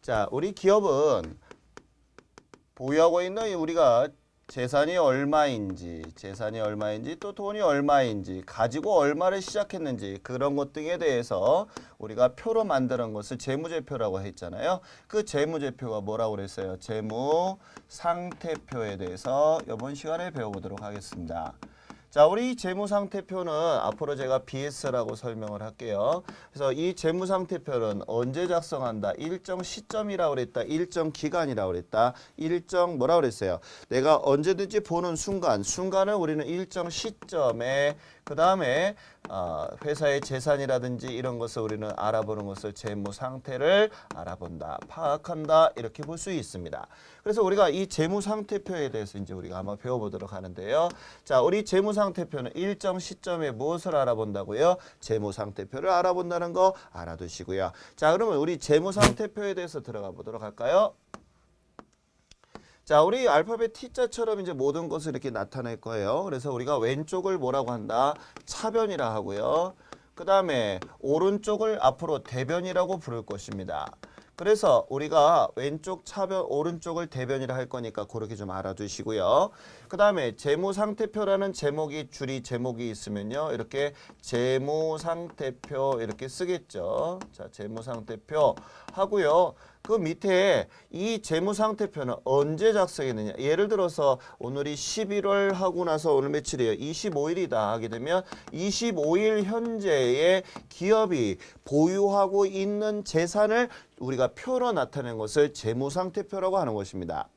자, 우리 기업은 보유하고 있는 우리가 재산이 얼마인지 또 돈이 얼마인지 가지고 얼마를 시작했는지 그런 것 등에 대해서 우리가 표로 만드는 것을 재무제표라고 했잖아요. 그 재무제표가 뭐라고 그랬어요? 재무상태표에 대해서 이번 시간에 배워보도록 하겠습니다. 자, 우리 재무상태표는 앞으로 제가 BS라고 설명을 할게요. 그래서 이 재무상태표는 언제 작성한다? 일정 시점이라고 그랬다. 일정 기간이라고 그랬다. 일정 뭐라고 그랬어요? 내가 언제든지 보는 순간을 우리는 일정 시점에 그 다음에 회사의 재산이라든지 이런 것을 우리는 알아보는 것을 재무상태를 알아본다, 파악한다 이렇게 볼 수 있습니다. 그래서 우리가 이 재무상태표에 대해서 이제 우리가 한번 배워보도록 하는데요. 자, 우리 재무상태표는 일정 시점에 무엇을 알아본다고요? 재무상태표를 알아본다는 거 알아두시고요. 자, 그러면 우리 재무상태표에 대해서 들어가 보도록 할까요? 자, 우리 알파벳 T자처럼 이제 모든 것을 이렇게 나타낼 거예요. 그래서 우리가 왼쪽을 뭐라고 한다? 차변이라 하고요. 그 다음에 오른쪽을 앞으로 대변이라고 부를 것입니다. 그래서 우리가 왼쪽 차변, 오른쪽을 대변이라 할 거니까 그렇게 좀 알아두시고요. 그 다음에 재무상태표라는 제목이 줄이 제목이 있으면요. 이렇게 재무상태표 이렇게 쓰겠죠. 자, 재무상태표 하고요. 그 밑에 이 재무상태표는 언제 작성했느냐. 예를 들어서 오늘이 11월 하고 나서 오늘 며칠이에요? 25일이다 하게 되면 25일 현재의 기업이 보유하고 있는 재산을 우리가 표로 나타낸 것을 재무상태표라고 하는 것입니다.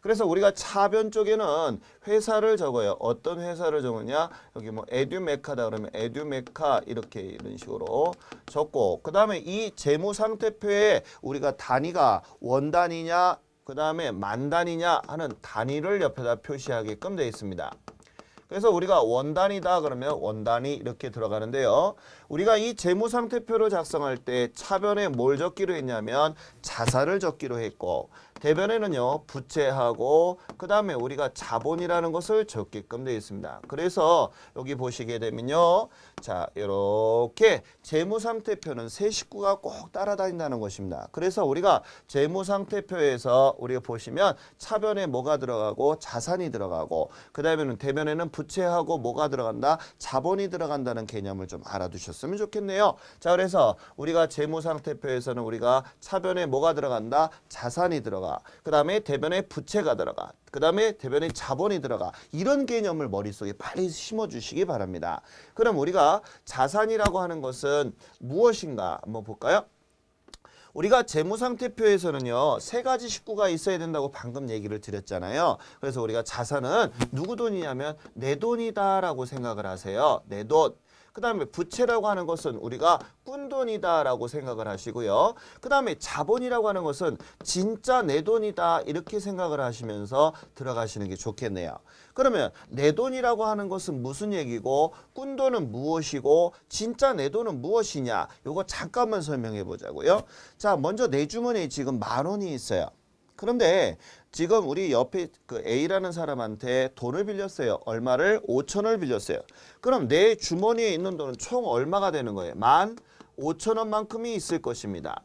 그래서 우리가 차변 쪽에는 회사를 적어요. 어떤 회사를 적느냐? 여기 뭐 에듀메카다 그러면 에듀메카 이렇게 이런 식으로 적고 그 다음에 이 재무상태표에 우리가 단위가 원단위냐 그 다음에 만단위냐 하는 단위를 옆에다 표시하게끔 되어 있습니다. 그래서 우리가 원단위다 그러면 원단위 이렇게 들어가는데요. 우리가 이 재무상태표를 작성할 때 차변에 뭘 적기로 했냐면 자산을 적기로 했고 대변에는요 부채하고 그 다음에 우리가 자본이라는 것을 적게끔 되어 있습니다. 그래서 여기 보시게 되면요. 자, 이렇게 재무상태표는 세 식구가 꼭 따라다닌다는 것입니다. 그래서 우리가 재무상태표에서 우리가 보시면 차변에 뭐가 들어가고 자산이 들어가고 그 다음에는 대변에는 부채하고 뭐가 들어간다? 자본이 들어간다는 개념을 좀 알아두셨으면 좋겠네요. 자, 그래서 우리가 재무상태표에서는 우리가 차변에 뭐가 들어간다? 자산이 들어가. 그 다음에 대변에 부채가 들어가. 그 다음에 대변에 자본이 들어가. 이런 개념을 머릿속에 빨리 심어주시기 바랍니다. 그럼 우리가 자산이라고 하는 것은 무엇인가 한번 볼까요? 우리가 재무상태표에서는요 세 가지 식구가 있어야 된다고 방금 얘기를 드렸잖아요. 그래서 우리가 자산은 누구 돈이냐면 내 돈이다 라고 생각을 하세요. 내 돈. 그 다음에 부채라고 하는 것은 우리가 꾼돈이다 라고 생각을 하시고요. 그 다음에 자본이라고 하는 것은 진짜 내 돈이다 이렇게 생각을 하시면서 들어가시는 게 좋겠네요. 그러면 내 돈이라고 하는 것은 무슨 얘기고 꾼돈은 무엇이고 진짜 내 돈은 무엇이냐 요거 잠깐만 설명해 보자고요. 자, 먼저 내 주머니에 지금 10,000원이 있어요. 그런데 지금 우리 옆에 그 A라는 사람한테 돈을 빌렸어요. 얼마를? 5,000원을 빌렸어요. 그럼 내 주머니에 있는 돈은 총 얼마가 되는 거예요? 15,000원만큼이 있을 것입니다.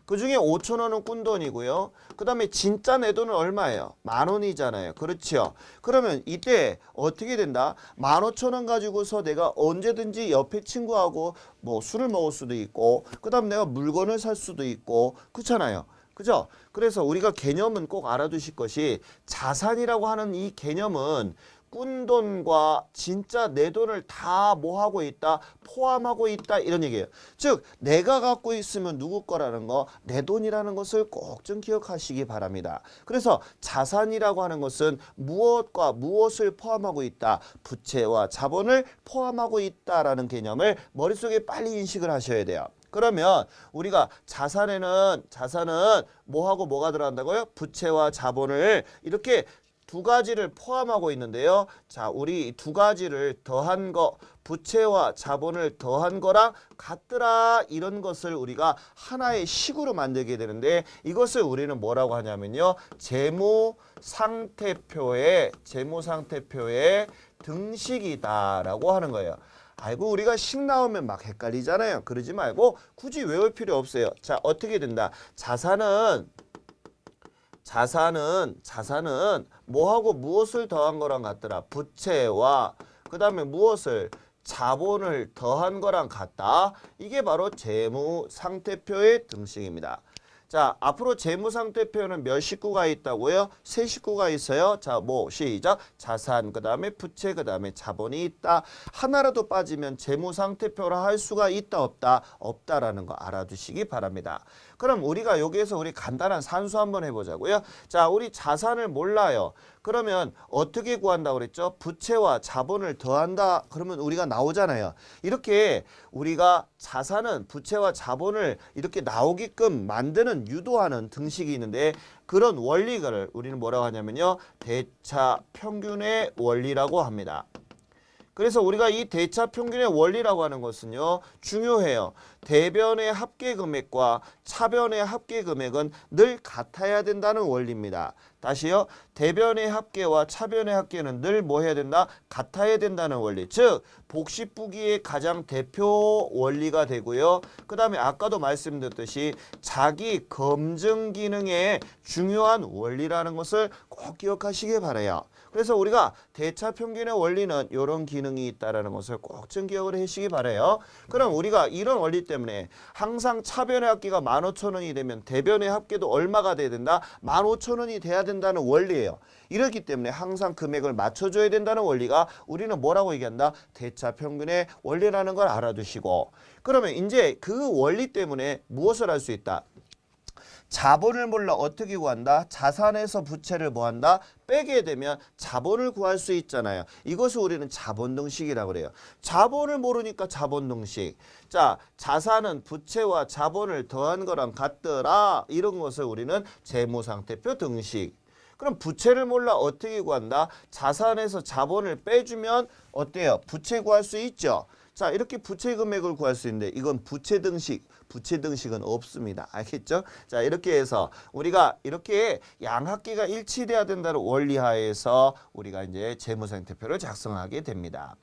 그 중에 5,000원은 꾼돈이고요. 그 다음에 진짜 내 돈은 얼마예요? 10,000원이잖아요. 그렇죠? 그러면 이때 어떻게 된다? 15,000원 가지고서 내가 언제든지 옆에 친구하고 뭐 술을 먹을 수도 있고 그 다음 내가 물건을 살 수도 있고 그렇잖아요. 그죠? 그래서 우리가 개념은 꼭 알아두실 것이 자산이라고 하는 이 개념은 꾼돈과 진짜 내 돈을 다 뭐하고 있다? 포함하고 있다 이런 얘기예요. 즉 내가 갖고 있으면 누구 거라는 거 내 돈이라는 것을 꼭 좀 기억하시기 바랍니다. 그래서 자산이라고 하는 것은 무엇과 무엇을 포함하고 있다? 부채와 자본을 포함하고 있다라는 개념을 머릿속에 빨리 인식을 하셔야 돼요. 그러면 우리가 자산은 뭐하고 뭐가 들어간다고요? 부채와 자본을 이렇게 두 가지를 포함하고 있는데요. 자, 우리 두 가지를 더한 거, 부채와 자본을 더한 거랑 같더라 이런 것을 우리가 하나의 식으로 만들게 되는데 이것을 우리는 뭐라고 하냐면요. 재무상태표의 등식이다라고 하는 거예요. 아이고 우리가 식 나오면 막 헷갈리잖아요. 그러지 말고 굳이 외울 필요 없어요. 자, 어떻게 된다? 자산은 뭐하고 무엇을 더한 거랑 같더라? 부채와 그 다음에 무엇을? 자본을 더한 거랑 같다. 이게 바로 재무상태표의 등식입니다. 자, 앞으로 재무상태표는 몇 식구가 있다고요? 세 식구가 있어요. 자, 뭐 시작. 자산, 그 다음에 부채, 그 다음에 자본이 있다. 하나라도 빠지면 재무상태표라 할 수가 있다, 없다? 없다라는 거 알아두시기 바랍니다. 그럼 우리가 여기에서 우리 간단한 산수 한번 해보자고요. 자, 우리 자산을 몰라요. 그러면 어떻게 구한다고 그랬죠? 부채와 자본을 더한다. 그러면 우리가 나오잖아요. 이렇게 우리가 자산은 부채와 자본을 이렇게 나오게끔 만드는 유도하는 등식이 있는데 그런 원리를 우리는 뭐라고 하냐면요. 대차 평균의 원리라고 합니다. 그래서 우리가 이 대차 평균의 원리라고 하는 것은요. 중요해요. 대변의 합계 금액과 차변의 합계 금액은 늘 같아야 된다는 원리입니다. 다시요. 대변의 합계와 차변의 합계는 늘 뭐 해야 된다? 같아야 된다는 원리. 즉 복식부기의 가장 대표 원리가 되고요. 그 다음에 아까도 말씀드렸듯이 자기 검증 기능의 중요한 원리라는 것을 꼭 기억하시기 바라요. 그래서 우리가 대차 평균의 원리는 이런 기능이 있다는 것을 꼭 좀 기억을 하시기 바라요. 그럼 우리가 이런 원리 때문에 항상 차변의 합계가 15,000원이 되면 대변의 합계도 얼마가 돼야 된다? 15,000원이 돼야 된다는 원리예요. 이렇기 때문에 항상 금액을 맞춰줘야 된다는 원리가 우리는 뭐라고 얘기한다? 대차 평균의 원리라는 걸 알아두시고 그러면 이제 그 원리 때문에 무엇을 할 수 있다? 자본을 몰라 어떻게 구한다? 자산에서 부채를 뭐한다? 빼게 되면 자본을 구할 수 있잖아요. 이것을 우리는 자본등식이라고 그래요. 자본을 모르니까 자본등식. 자, 자산은 부채와 자본을 더한 거랑 같더라. 이런 것을 우리는 재무상태표 등식. 그럼 부채를 몰라 어떻게 구한다? 자산에서 자본을 빼주면 어때요? 부채 구할 수 있죠. 자, 이렇게 부채 금액을 구할 수 있는데 이건 부채 등식은 없습니다. 알겠죠? 자, 이렇게 해서 우리가 이렇게 양합계가 일치돼야 된다는 원리하에서 우리가 이제 재무상태표를 작성하게 됩니다.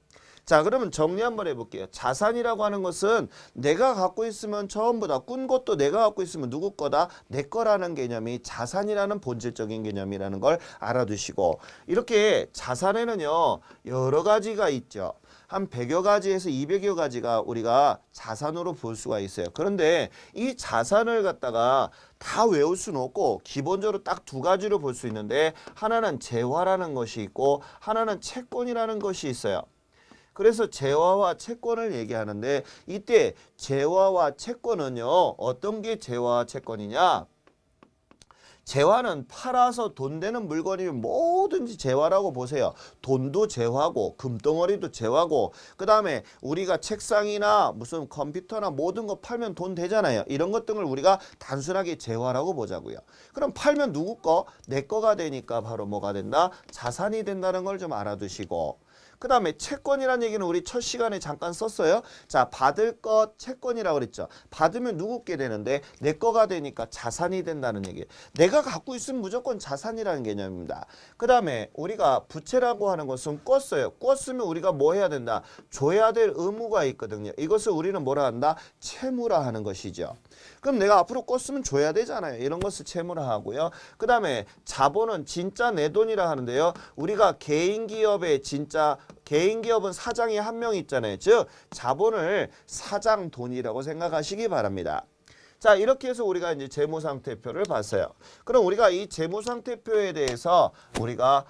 자, 그러면 정리 한번 해볼게요. 자산이라고 하는 것은 내가 갖고 있으면 전부 다 꾼 것도 내가 갖고 있으면 누구 거다? 내 거라는 개념이 자산이라는 본질적인 개념이라는 걸 알아두시고 이렇게 자산에는요 여러 가지가 있죠. 한 100여 가지에서 200여 가지가 우리가 자산으로 볼 수가 있어요. 그런데 이 자산을 갖다가 다 외울 수는 없고 기본적으로 딱 두 가지로 볼 수 있는데 하나는 재화라는 것이 있고 하나는 채권이라는 것이 있어요. 그래서 재화와 채권을 얘기하는데 이때 재화와 채권은요. 어떤 게 재화와 채권이냐? 재화는 팔아서 돈 되는 물건이면 뭐든지 재화라고 보세요. 돈도 재화고 금덩어리도 재화고 그 다음에 우리가 책상이나 무슨 컴퓨터나 모든 거 팔면 돈 되잖아요. 이런 것들을 우리가 단순하게 재화라고 보자고요. 그럼 팔면 누구 거? 내 거가 되니까 바로 뭐가 된다? 자산이 된다는 걸 좀 알아두시고 그 다음에 채권이라는 얘기는 우리 첫 시간에 잠깐 썼어요. 자, 받을 것 채권이라고 그랬죠. 받으면 누구께 되는데 내 거가 되니까 자산이 된다는 얘기예요. 내가 갖고 있으면 무조건 자산이라는 개념입니다. 그 다음에 우리가 부채라고 하는 것은 꿨어요. 꿨으면 우리가 뭐 해야 된다? 줘야 될 의무가 있거든요. 이것을 우리는 뭐라 한다? 채무라 하는 것이죠. 그럼 내가 앞으로 꿨으면 줘야 되잖아요. 이런 것을 채무라 하고요. 그 다음에 자본은 진짜 내 돈이라 하는데요. 우리가 개인기업의 진짜 개인기업은 사장이 한 명 있잖아요. 즉 자본을 사장 돈이라고 생각하시기 바랍니다. 자, 이렇게 해서 우리가 이제 재무상태표를 봤어요. 그럼 우리가 이 재무상태표에 대해서 우리가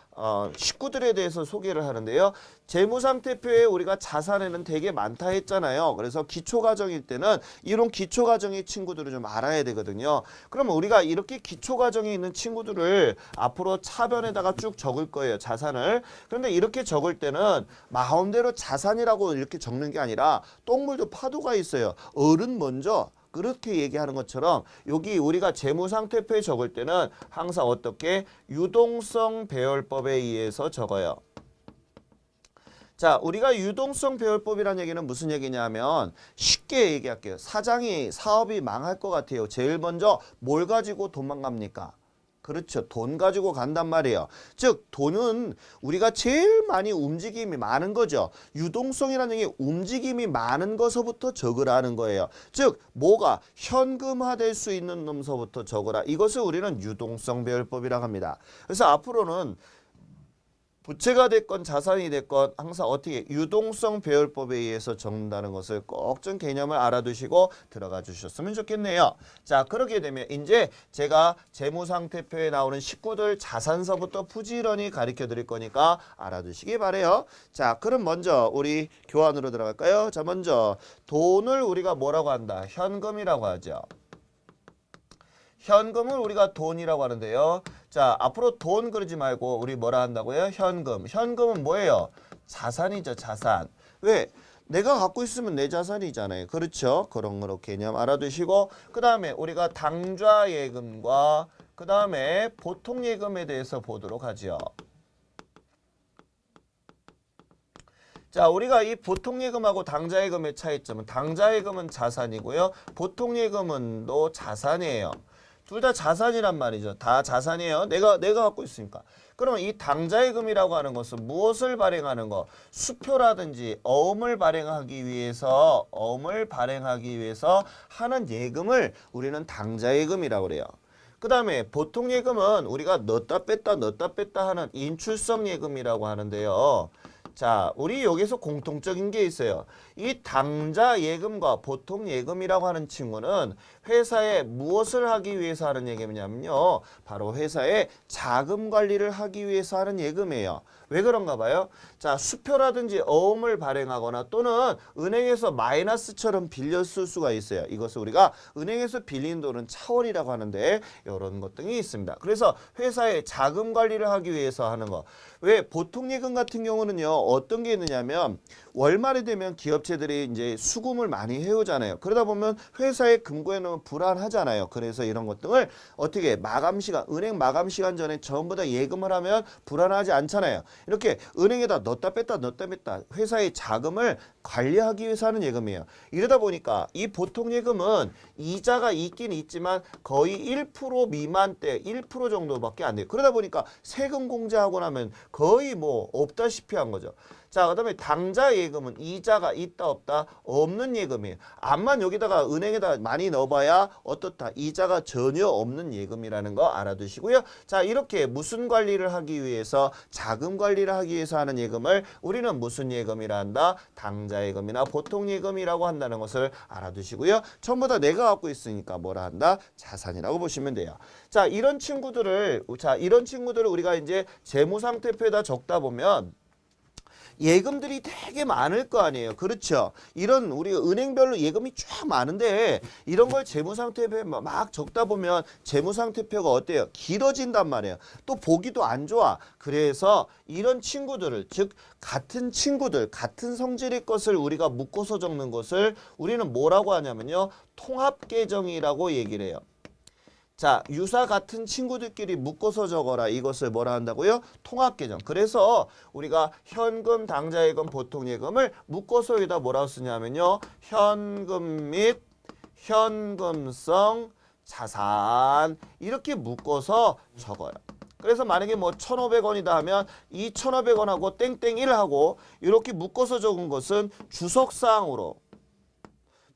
식구들에 대해서 소개를 하는데요. 재무상태표에 우리가 자산에는 되게 많다 했잖아요. 그래서 기초과정일 때는 이런 기초과정의 친구들을 좀 알아야 되거든요. 그러면 우리가 이렇게 기초과정에 있는 친구들을 앞으로 차변에다가 쭉 적을 거예요. 자산을. 그런데 이렇게 적을 때는 마음대로 자산이라고 이렇게 적는 게 아니라 똥물도 파도가 있어요. 어른 먼저 그렇게 얘기하는 것처럼 여기 우리가 재무상태표에 적을 때는 항상 어떻게 유동성 배열법에 의해서 적어요. 자, 우리가 유동성 배열법이라는 얘기는 무슨 얘기냐면 쉽게 얘기할게요. 사장이 사업이 망할 것 같아요. 제일 먼저 뭘 가지고 도망갑니까? 그렇죠. 돈 가지고 간단 말이에요. 즉 돈은 우리가 제일 많이 움직임이 많은 거죠. 유동성이라는 게 움직임이 많은 것서부터 적으라는 거예요. 즉 뭐가 현금화될 수 있는 놈서부터 적으라. 이것을 우리는 유동성 배열법이라고 합니다. 그래서 앞으로는 부채가 됐건 자산이 됐건 항상 어떻게 유동성 배열법에 의해서 적는다는 것을 꼭 좀 개념을 알아두시고 들어가 주셨으면 좋겠네요. 자, 그렇게 되면 이제 제가 재무상태표에 나오는 식구들 자산서부터 부지런히 가르쳐 드릴 거니까 알아두시기 바래요. 자, 그럼 먼저 우리 교환으로 들어갈까요? 자, 먼저 돈을 우리가 뭐라고 한다? 현금이라고 하죠. 현금을 우리가 돈이라고 하는데요. 자, 앞으로 돈 그러지 말고 우리 뭐라 한다고요? 현금. 현금은 뭐예요? 자산이죠, 자산. 왜? 내가 갖고 있으면 내 자산이잖아요. 그렇죠? 그런 거로 개념 알아두시고 그 다음에 우리가 당좌예금과 그 다음에 보통예금에 대해서 보도록 하죠. 자, 우리가 이 보통예금하고 당좌예금의 차이점은 당좌예금은 자산이고요. 보통예금은 또 자산이에요. 둘 다 자산이란 말이죠. 다 자산이에요. 내가 갖고 있으니까. 그러면 이 당좌예금이라고 하는 것은 무엇을 발행하는 거? 수표라든지 어음을 발행하기 위해서 하는 예금을 우리는 당좌예금이라고 그래요. 그 다음에 보통예금은 우리가 넣었다 뺐다 하는 인출성 예금이라고 하는데요. 자, 우리 여기서 공통적인 게 있어요. 이 당좌 예금과 보통 예금이라고 하는 친구는 회사에 무엇을 하기 위해서 하는 예금이냐면요. 바로 회사에 자금 관리를 하기 위해서 하는 예금이에요. 왜 그런가 봐요? 자, 수표라든지 어음을 발행하거나 또는 은행에서 마이너스처럼 빌려 쓸 수가 있어요. 이것을 우리가 은행에서 빌린 돈은 차원이라고 하는데 이런 것 등이 있습니다. 그래서 회사에 자금 관리를 하기 위해서 하는 거. 왜 보통 예금 같은 경우는요. 어떤 게 있느냐면 월말이 되면 기업체들이 이제 수금을 많이 해오잖아요. 그러다 보면 회사에 금고해 놓으면 불안하잖아요. 그래서 이런 것 등을 어떻게 마감 시간, 은행 마감 시간 전에 전부 다 예금을 하면 불안하지 않잖아요. 이렇게 은행에다 넣었다 뺐다 회사의 자금을 관리하기 위해서 하는 예금이에요. 이러다 보니까 이 보통 예금은 이자가 있긴 있지만 거의 1% 미만대 1% 정도밖에 안 돼요. 그러다 보니까 세금 공제하고 나면 거의 뭐 없다시피 한 거죠. 자, 그 다음에 당좌 예금은 이자가 있다 없다 없는 예금이에요. 암만 여기다가 은행에다 많이 넣어봐야 어떻다 이자가 전혀 없는 예금이라는 거 알아두시고요. 자, 이렇게 무슨 관리를 하기 위해서 자금 관리를 하기 위해서 하는 예금을 우리는 무슨 예금이라 한다? 당좌 예금이나 보통 예금이라고 한다는 것을 알아두시고요. 전부 다 내가 갖고 있으니까 뭐라 한다? 자산이라고 보시면 돼요. 자, 이런 친구들을 우리가 이제 재무상태표에다 적다 보면 예금들이 되게 많을 거 아니에요. 그렇죠? 이런 우리 은행별로 예금이 쫙 많은데 이런 걸 재무상태표에 막 적다 보면 재무상태표가 어때요? 길어진단 말이에요. 또 보기도 안 좋아. 그래서 이런 친구들을 즉 같은 친구들, 같은 성질의 것을 우리가 묶어서 적는 것을 우리는 뭐라고 하냐면요. 통합계정이라고 얘기를 해요. 자, 유사 같은 친구들끼리 묶어서 적어라. 이것을 뭐라 한다고요? 통합계정. 그래서 우리가 현금, 당좌예금, 보통예금을 묶어서 여기다 뭐라고 쓰냐면요. 현금 및 현금성 자산 이렇게 묶어서 적어요. 그래서 만약에 뭐 1,500원이다 하면 이 1,500원하고 땡땡 1하고 이렇게 묶어서 적은 것은 주석사항으로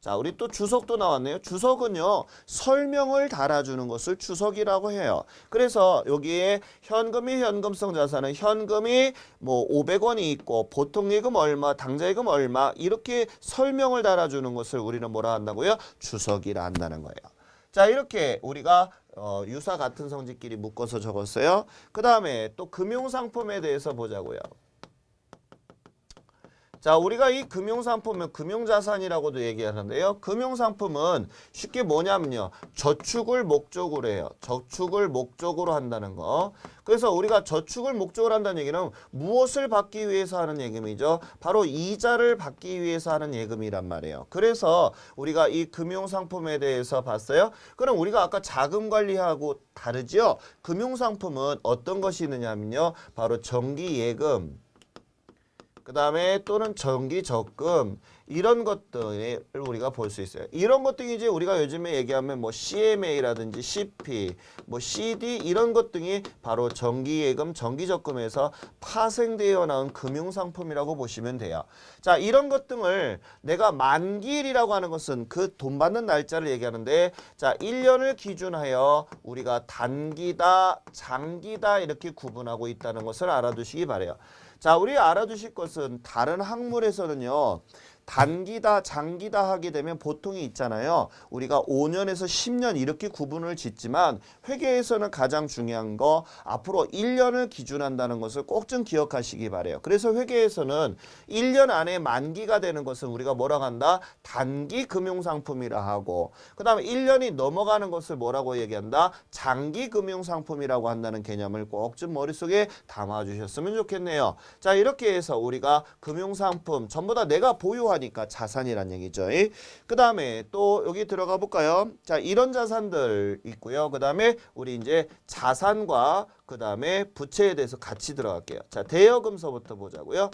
자, 우리 또 주석도 나왔네요. 주석은요, 설명을 달아주는 것을 주석이라고 해요. 그래서 여기에 현금이 현금성 자산은 현금이 뭐 500원이 있고 보통예금 얼마, 당좌예금 얼마 이렇게 설명을 달아주는 것을 우리는 뭐라 한다고요? 주석이라 한다는 거예요. 자, 이렇게 우리가 유사 같은 성질끼리 묶어서 적었어요. 그 다음에 또 금융상품에 대해서 보자고요. 자, 우리가 이 금융상품은 금융자산이라고도 얘기하는데요. 금융상품은 쉽게 뭐냐면요. 저축을 목적으로 해요. 저축을 목적으로 한다는 거. 그래서 우리가 저축을 목적으로 한다는 얘기는 무엇을 받기 위해서 하는 예금이죠? 바로 이자를 받기 위해서 하는 예금이란 말이에요. 그래서 우리가 이 금융상품에 대해서 봤어요. 그럼 우리가 아까 자금관리하고 다르죠? 금융상품은 어떤 것이 있느냐면요. 바로 정기예금. 그 다음에 또는 정기 적금 이런 것들을 우리가 볼 수 있어요. 이런 것들이 이제 우리가 요즘에 얘기하면 뭐 CMA라든지 CP, 뭐 CD 이런 것 등이 바로 정기예금, 정기적금에서 파생되어 나온 금융상품이라고 보시면 돼요. 자, 이런 것 등을 내가 만기일이라고 하는 것은 그 돈 받는 날짜를 얘기하는데, 자, 1년을 기준하여 우리가 단기다, 장기다 이렇게 구분하고 있다는 것을 알아두시기 바래요. 자, 우리 알아두실 것은 다른 학문에서는요. 단기다, 장기다 하게 되면 보통이 있잖아요. 우리가 5년에서 10년 이렇게 구분을 짓지만 회계에서는 가장 중요한 거 앞으로 1년을 기준한다는 것을 꼭 좀 기억하시기 바래요. 그래서 회계에서는 1년 안에 만기가 되는 것은 우리가 뭐라고 한다? 단기 금융상품이라 하고, 그 다음에 1년이 넘어가는 것을 뭐라고 얘기한다? 장기 금융상품이라고 한다는 개념을 꼭 좀 머릿속에 담아주셨으면 좋겠네요. 자, 이렇게 해서 우리가 금융상품 전부 다 내가 보유하니까 자산이란 얘기죠. 그 다음에 또 여기 들어가 볼까요? 자, 이런 자산들 있고요. 그 다음에 우리 이제 자산과 그 다음에 부채에 대해서 같이 들어갈게요. 자, 대여금서부터 보자고요.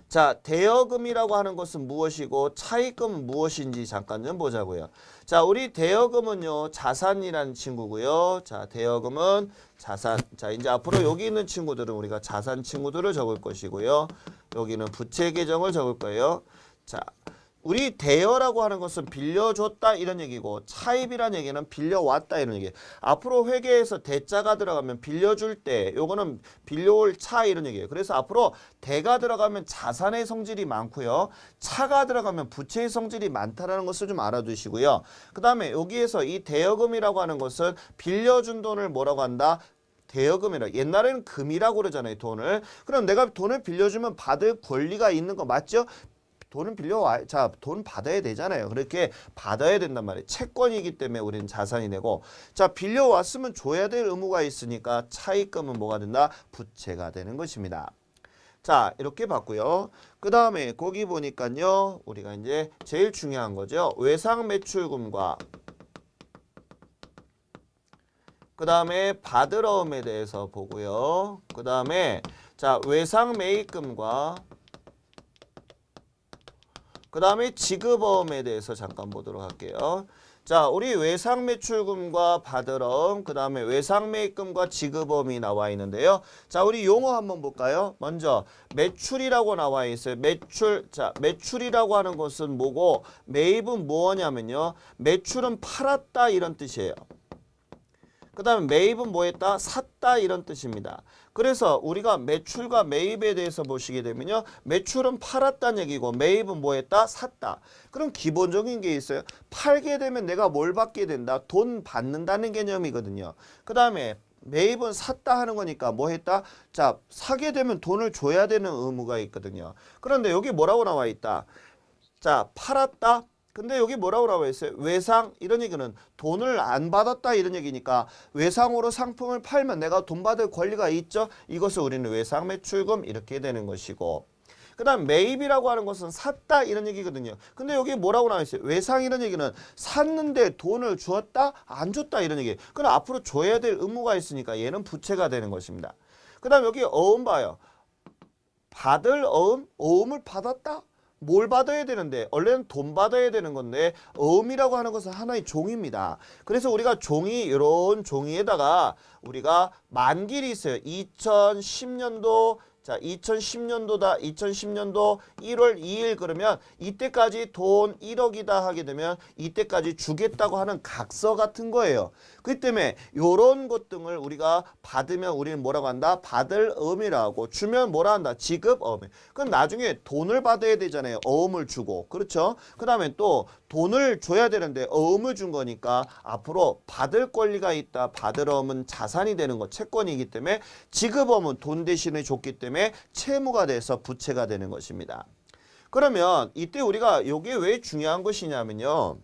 자, 대여금이라고 하는 것은 무엇이고 차입금은 무엇인지 잠깐 좀 보자고요. 자, 우리 대여금은요, 자산이라는 친구고요. 자, 대여금은 자산. 자, 이제 앞으로 여기 있는 친구들은 우리가 자산 친구들을 적을 것이고요. 여기는 부채 계정을 적을 거예요. 자, 우리 대여라고 하는 것은 빌려줬다 이런 얘기고, 차입이란 얘기는 빌려왔다 이런 얘기예요. 앞으로 회계에서 대자가 들어가면 빌려줄 때 요거는 빌려올 차 이런 얘기예요. 그래서 앞으로 대가 들어가면 자산의 성질이 많고요. 차가 들어가면 부채의 성질이 많다라는 것을 좀 알아두시고요. 그 다음에 여기에서 이 대여금이라고 하는 것은 빌려준 돈을 뭐라고 한다? 대여금이라. 옛날에는 금이라고 그러잖아요, 돈을. 그럼 내가 돈을 빌려주면 받을 권리가 있는 거 맞죠? 돈은 빌려와, 자, 돈 받아야 되잖아요. 그렇게 받아야 된단 말이에요. 채권이기 때문에 우리는 자산이 되고, 자, 빌려왔으면 줘야 될 의무가 있으니까 차입금은 뭐가 된다? 부채가 되는 것입니다. 자, 이렇게 봤고요. 그 다음에 거기 보니까요, 우리가 이제 제일 중요한 거죠. 외상 매출금과 그 다음에 받으러움에 대해서 보고요. 그 다음에 자, 외상 매입금과 그 다음에 지급어음에 대해서 잠깐 보도록 할게요. 자, 우리 외상 매출금과 받으러움, 그 다음에 외상 매입금과 지급어음이 나와 있는데요. 자, 우리 용어 한번 볼까요? 먼저 매출이라고 나와 있어요. 매출. 자, 매출이라고 하는 것은 뭐고, 매입은 뭐냐면요. 매출은 팔았다 이런 뜻이에요. 그 다음에 매입은 뭐 했다? 샀다 이런 뜻입니다. 그래서 우리가 매출과 매입에 대해서 보시게 되면요. 매출은 팔았다는 얘기고 매입은 뭐 했다? 샀다. 그럼 기본적인 게 있어요. 팔게 되면 내가 뭘 받게 된다? 돈 받는다는 개념이거든요. 그 다음에 매입은 샀다 하는 거니까 뭐 했다? 자, 사게 되면 돈을 줘야 되는 의무가 있거든요. 그런데 여기 뭐라고 나와 있다? 자, 팔았다. 근데 여기 뭐라고 나와 있어요? 외상 이런 얘기는 돈을 안 받았다 이런 얘기니까 외상으로 상품을 팔면 내가 돈 받을 권리가 있죠. 이것을 우리는 외상 매출금 이렇게 되는 것이고, 그 다음 매입이라고 하는 것은 샀다 이런 얘기거든요. 근데 여기 뭐라고 나와 있어요? 외상 이런 얘기는 샀는데 돈을 주었다? 안 줬다 이런 얘기. 그럼 앞으로 줘야 될 의무가 있으니까 얘는 부채가 되는 것입니다. 그 다음 여기 어음 봐요. 받을 어음? 어음을 받았다? 뭘 받아야 되는데 원래는 돈 받아야 되는 건데 어음이라고 하는 것은 하나의 종입니다. 그래서 우리가 종이 이런 종이에다가 우리가 만기일이 있어요. 2010년도 자, 2010년도다. 2010년도 1월 2일 그러면 이때까지 돈 1억이다 하게 되면 이때까지 주겠다고 하는 각서 같은 거예요. 그렇기 때문에 이런 것 등을 우리가 받으면 우리는 뭐라고 한다? 받을 어음이라고. 주면 뭐라 한다? 지급 어음. 그럼 나중에 돈을 받아야 되잖아요. 어음을 주고. 그렇죠? 그 다음에 또 돈을 줘야 되는데 어음을 준 거니까 앞으로 받을 권리가 있다. 받을 어음은 자산이 되는 것, 채권이기 때문에 지급 어음은 돈 대신에 줬기 때문에 채무가 돼서 부채가 되는 것입니다. 그러면 이때 우리가 이게 왜 중요한 것이냐면요.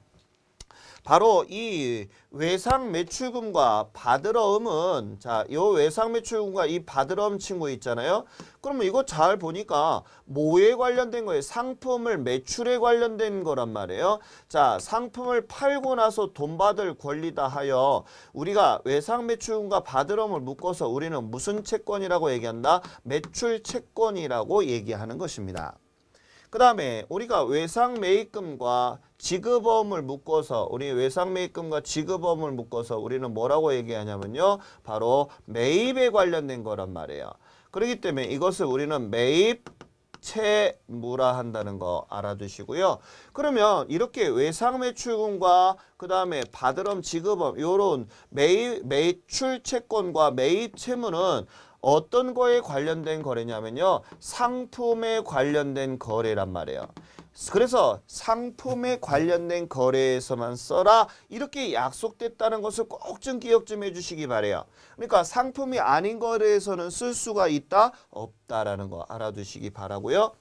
바로 이 외상 매출금과 받으러음은 자, 요 외상 매출금과 이 받으러음 친구 있잖아요. 그러면 이거 잘 보니까 뭐에 관련된 거예요? 상품을 매출에 관련된 거란 말이에요. 자, 상품을 팔고 나서 돈 받을 권리다 하여 우리가 외상 매출금과 받으러음을 묶어서 우리는 무슨 채권이라고 얘기한다? 매출 채권이라고 얘기하는 것입니다. 그 다음에 우리가 외상 매입금과 지급어음을 묶어서 우리 외상 매입금과 지급어음을 묶어서 우리는 뭐라고 얘기하냐면요. 바로 매입에 관련된 거란 말이에요. 그렇기 때문에 이것을 우리는 매입 채무라 한다는 거 알아두시고요. 그러면 이렇게 외상 매출금과 그 다음에 받으럼 지급어음 요런 매출 채권과 매입 채무는 어떤 거에 관련된 거래냐면요. 상품에 관련된 거래란 말이에요. 그래서 상품에 관련된 거래에서만 써라 이렇게 약속됐다는 것을 꼭 좀 기억 좀 해주시기 바래요. 그러니까 상품이 아닌 거래에서는 쓸 수가 있다? 없다라는 거 알아두시기 바라고요.